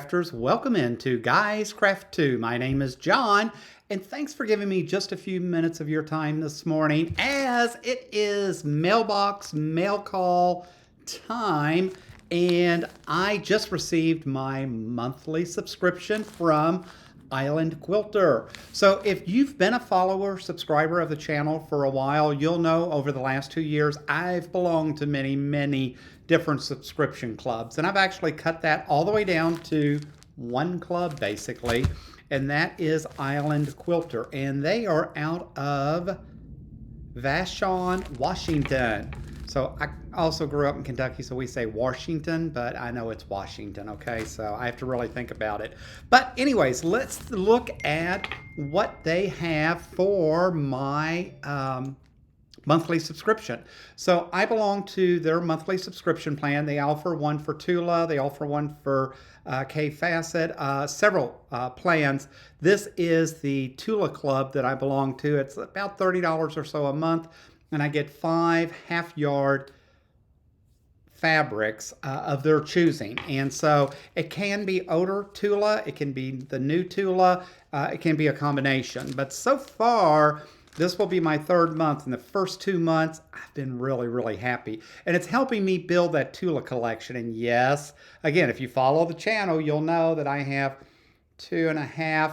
crafters, welcome into Guys Craft 2. My name is John, and thanks for giving me just a few minutes of your time this morning as it is mailbox mail call time, and I just received my monthly subscription from Island Quilter. So if you've been a follower, subscriber of the channel for a while, you'll know over the last 2 years I've belonged to many different subscription clubs, and I've actually cut that all the way down to one club basically, and that is Island Quilter, and they are out of Vashon, Washington. So I also grew up in Kentucky, so we say Washington, but I know it's Washington, okay? So I have to really think about it. But anyways, let's look at what they have for my monthly subscription. So I belong to their monthly subscription plan. They offer one for Tula, they offer one for K Facet, several plans. This is the Tula Club that I belong to. It's about $30 or so a month, and I get 5 half-yard fabrics of their choosing. And so it can be older Tula, it can be the new Tula, it can be a combination. But so far, this will be my 3rd month. In the first 2 months, I've been really happy. And it's helping me build that Tula collection. And yes, again, if you follow the channel, you'll know that I have 2.5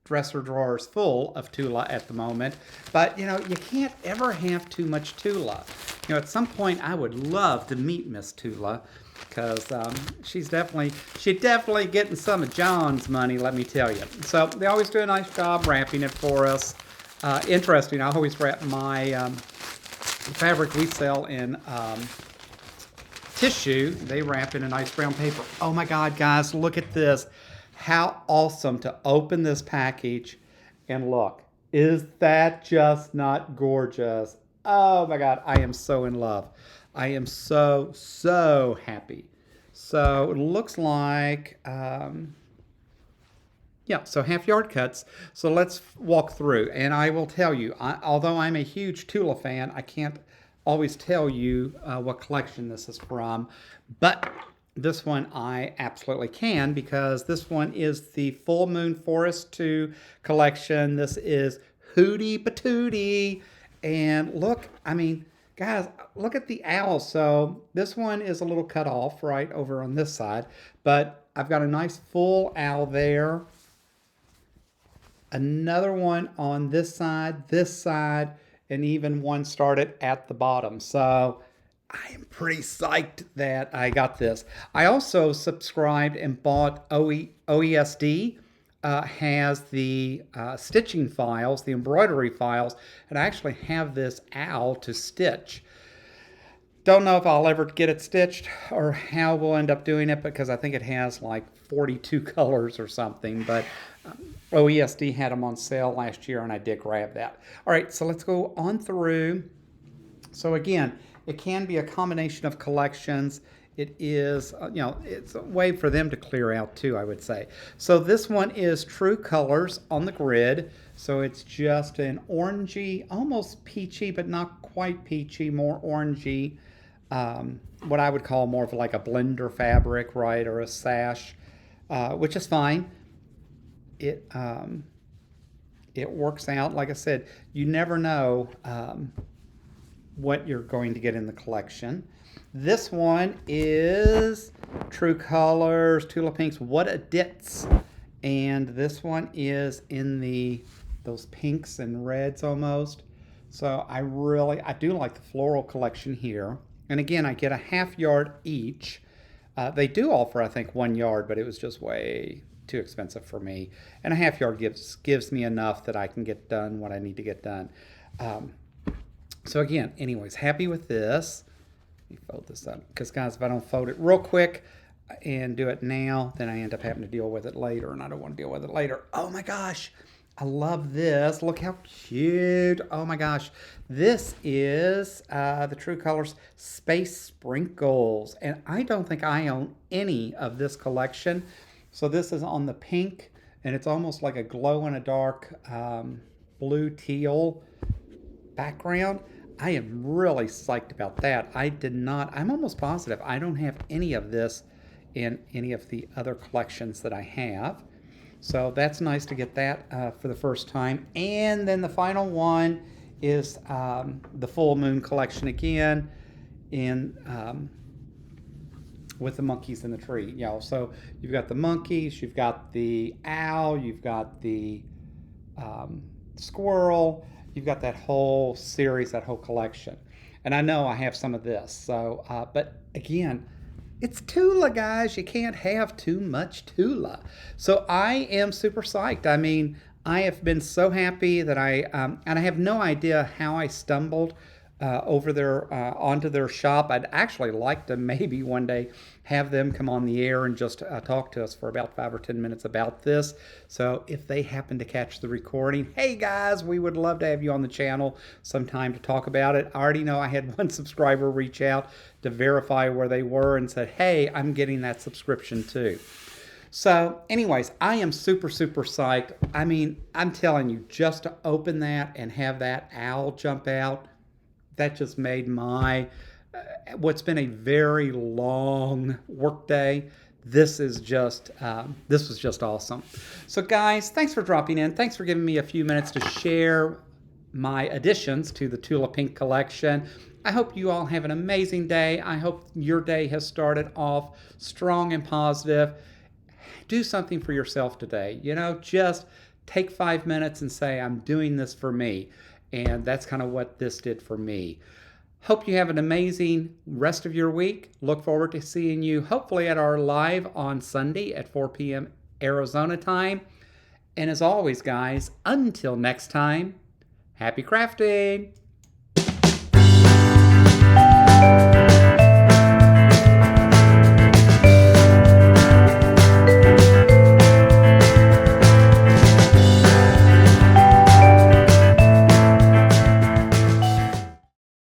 dresser drawers full of Tula at the moment. But you know, you can't ever have too much Tula. You know, at some point I would love to meet Miss Tula, because she's definitely getting some of John's money, let me tell you. So they always do a nice job wrapping it for us. Interesting, I always wrap my fabric we sell in tissue. They wrap in a nice brown paper. Oh my God, guys, look at this. How awesome to open this package and look. Is that just not gorgeous? Oh my God, I am so in love. I am so happy. So it looks like, yeah, so half-yard cuts. So let's walk through, and I will tell you, although I'm a huge Tula fan, I can't always tell you what collection this is from, but this one I absolutely can, because this one is the Full Moon Forest 2 collection. This is Hootie Patootie, and look, I mean, guys, look at the owl. So this one is a little cut off right over on this side, but I've got a nice full owl there. Another one on this side, and even one started at the bottom. So I am pretty psyched that I got this. I also subscribed and bought OESD. Has the stitching files, the embroidery files, and I actually have this owl to stitch. Don't know if I'll ever get it stitched or how we'll end up doing it, because I think it has like 42 colors or something, but OESD had them on sale last year and I did grab that. All right, so let's go on through. So again, it can be a combination of collections. It is, you know, it's a way for them to clear out too, I would say. So this one is True Colors on the grid. So it's just an orangey, almost peachy, but not quite peachy, more orangey. What I would call more of like a blender fabric, right, or a sash, which is fine. It works out. Like I said, you never know what you're going to get in the collection. This one is True Colors, Tula Pinks, What a Ditz. And this one is in those pinks and reds almost. So I do like the floral collection here. And again, I get a half-yard each. They do offer, I think, 1 yard, but it was just way too expensive for me. And a half-yard gives me enough that I can get done what I need to get done. So again, anyways, happy with this. Let me fold this up, because guys, if I don't fold it real quick and do it now, then I end up having to deal with it later, and I don't want to deal with it later. Oh my gosh, I love this. Look how cute. Oh my gosh. This is the True Colors Space Sprinkles, and I don't think I own any of this collection. So this is on the pink, and it's almost like a glow-in-the-dark blue teal background. I am really psyched about that. I'm almost positive I don't have any of this in any of the other collections that I have. So that's nice to get that for the first time. And then the final one is the full moon collection again in with the monkeys in the tree. You know, so you've got the monkeys, you've got the owl, you've got the squirrel, you've got that whole series, that whole collection. And I know I have some of this. So, but again, it's Tula, guys. You can't have too much Tula. So I am super psyched. I mean, I have been so happy that and I have no idea how I stumbled over their onto their shop. I'd actually like to maybe one day have them come on the air and just talk to us for about 5 or 10 minutes about this. So if they happen to catch the recording, hey guys, we would love to have you on the channel sometime to talk about it. I already know I had one subscriber reach out to verify where they were and said, hey, I'm getting that subscription too. So anyways, I am super, super psyched. I mean, I'm telling you, just to open that and have that owl jump out, that just made my what's been a very long work day. This was just awesome. So guys, thanks for dropping in. Thanks for giving me a few minutes to share my additions to the Tula Pink collection. I hope you all have an amazing day. I hope your day has started off strong and positive. Do something for yourself today. You know, just take 5 minutes and say, I'm doing this for me. And that's kind of what this did for me. Hope you have an amazing rest of your week. Look forward to seeing you hopefully at our live on Sunday at 4 p.m. Arizona time. And as always, guys, until next time, happy crafting!